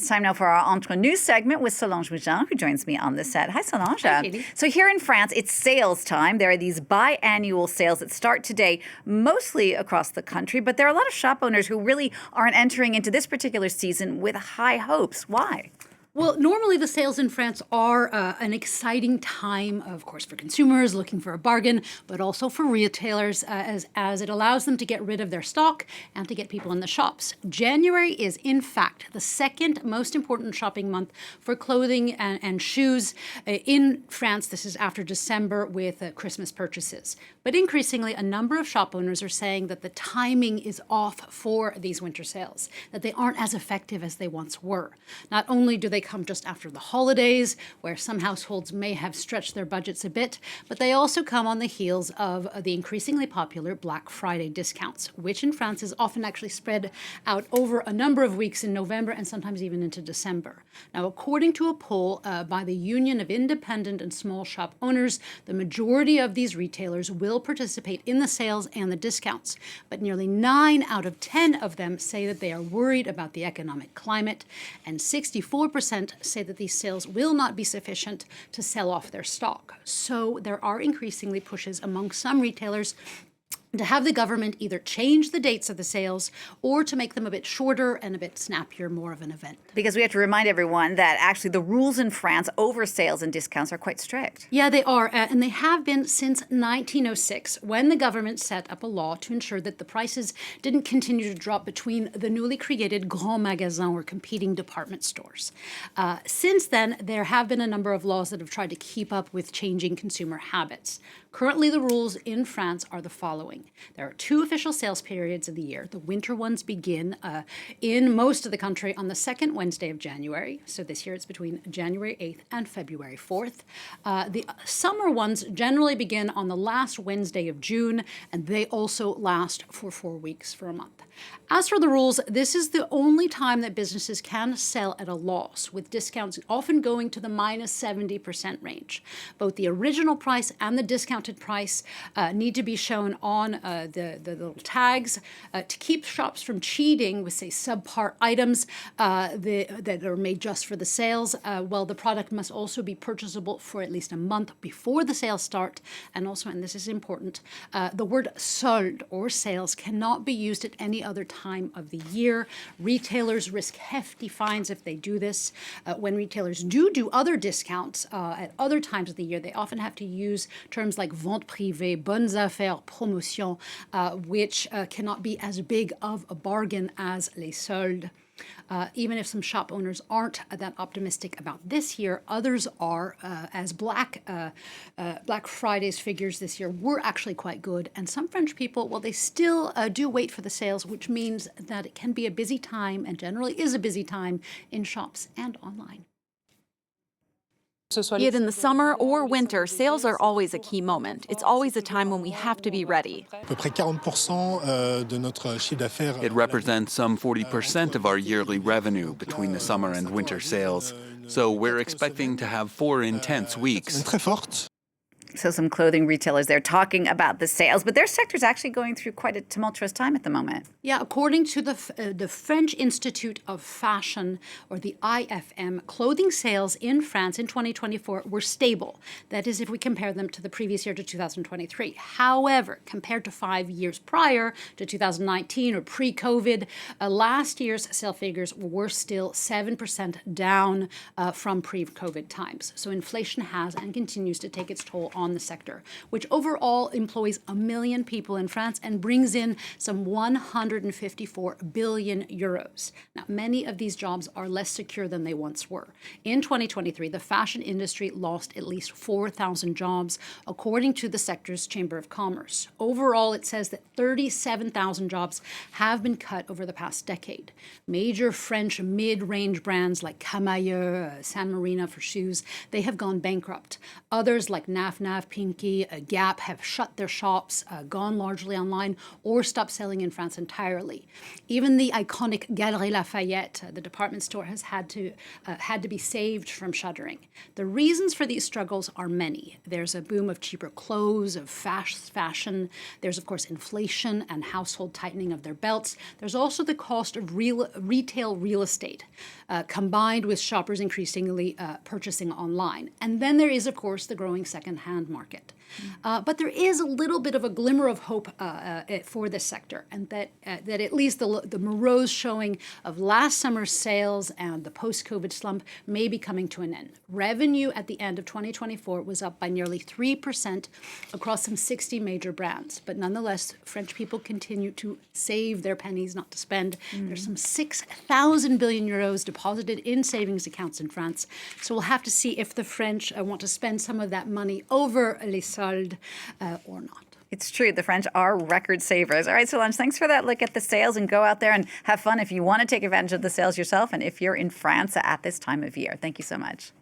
It's time now for our Entre Nous segment with Solange Mougin, who joins me on the set. Hi, Solange. Hi, Katie. So here in France, it's sales time. There are these biannual sales that start today, mostly across the country, but there are a lot of shop owners who really aren't entering into this particular season with high hopes. Why? Well, normally the sales in France are an exciting time, of course, for consumers looking for a bargain, but also for retailers as it allows them to get rid of their stock and to get people in the shops. January is, in fact, the second most important shopping month for clothing and shoes. In France, this is after December with Christmas purchases. But increasingly, a number of shop owners are saying that the timing is off for these winter sales, that they aren't as effective as they once were. Not only do they come just after the holidays, where some households may have stretched their budgets a bit, but they also come on the heels of the increasingly popular Black Friday discounts, which in France is often actually spread out over a number of weeks in November and sometimes even into December. Now, according to a poll by the Union of Independent and Small Shop Owners, the majority of these retailers will participate in the sales and the discounts, but nearly 9 out of 10 of them say that they are worried about the economic climate, and 64% say that these sales will not be sufficient to sell off their stock. So there are increasingly pushes among some retailers to have the government either change the dates of the sales or to make them a bit shorter and a bit snappier, more of an event. Because we have to remind everyone that actually the rules in France over sales and discounts are quite strict. Yeah, they are. And they have been since 1906, when the government set up a law to ensure that the prices didn't continue to drop between the newly created grands magasins or competing department stores. Since then, there have been a number of laws that have tried to keep up with changing consumer habits. Currently, the rules in France are the following. There are 2 official sales periods of the year. The winter ones begin in most of the country on the second Wednesday of January. So this year it's between January 8th and February 4th. The summer ones generally begin on the last Wednesday of June, and they also last for 4 weeks, for a month. As for the rules, this is the only time that businesses can sell at a loss, with discounts often going to the minus 70% range. Both the original price and the discounted price need to be shown on the little tags to keep shops from cheating with, say, subpar items that are made just for the sales. Well, the product must also be purchasable for at least a month before the sales start. And also, and this is important, the word solde or sales cannot be used at any other time of the year. Retailers risk hefty fines if they do this. When retailers do other discounts at other times of the year, they often have to use terms like vente privée, bonnes affaires, promotion, which cannot be as big of a bargain as les soldes. Even if some shop owners aren't that optimistic about this year, others are, as Black Friday's figures this year were actually quite good. And some French people, well, they still do wait for the sales, which means that it can be a busy time, and generally is a busy time, in shops and online. Be it in the summer or winter, sales are always a key moment. It's always a time when we have to be ready. It represents some 40% of our yearly revenue between the summer and winter sales. So we're expecting to have 4 intense weeks. So some clothing retailers, they're talking about the sales, but their sector's actually going through quite a tumultuous time at the moment. Yeah, according to the French Institute of Fashion, or the IFM, clothing sales in France in 2024 were stable. That is, if we compare them to the previous year, to 2023. However, compared to 5 years prior, to 2019 or pre-COVID, last year's sales figures were still 7% down from pre-COVID times. So inflation has and continues to take its toll on the sector, which overall employs 1 million people in France and brings in some 154 billion euros. Now, many of these jobs are less secure than they once were. In 2023, the fashion industry lost at least 4,000 jobs, according to the sector's Chamber of Commerce. Overall, it says that 37,000 jobs have been cut over the past decade. Major French mid-range brands like Camailleux, San Marino for shoes, they have gone bankrupt. Others like Naf have, Pinky, Gap have shut their shops, gone largely online, or stopped selling in France entirely. Even the iconic Galeries Lafayette, the department store, has had to be saved from shuttering. The reasons for these struggles are many. There's a boom of cheaper clothes, of fast fashion. There's, of course, inflation and household tightening of their belts. There's also the cost of retail real estate, combined with shoppers increasingly purchasing online. And then there is, of course, the growing secondhand market. But there is a little bit of a glimmer of hope for this sector, and that at least the morose showing of last summer's sales and the post-COVID slump may be coming to an end. Revenue at the end of 2024 was up by nearly 3% across some 60 major brands. But nonetheless, French people continue to save their pennies, not to spend. There's some 6,000 billion euros deposited in savings accounts in France. So we'll have to see if the French want to spend some of that money over les soldes or not. It's true. The French are record savers. All right, Solange, thanks for that look at the sales, and go out there and have fun if you want to take advantage of the sales yourself and if you're in France at this time of year. Thank you so much.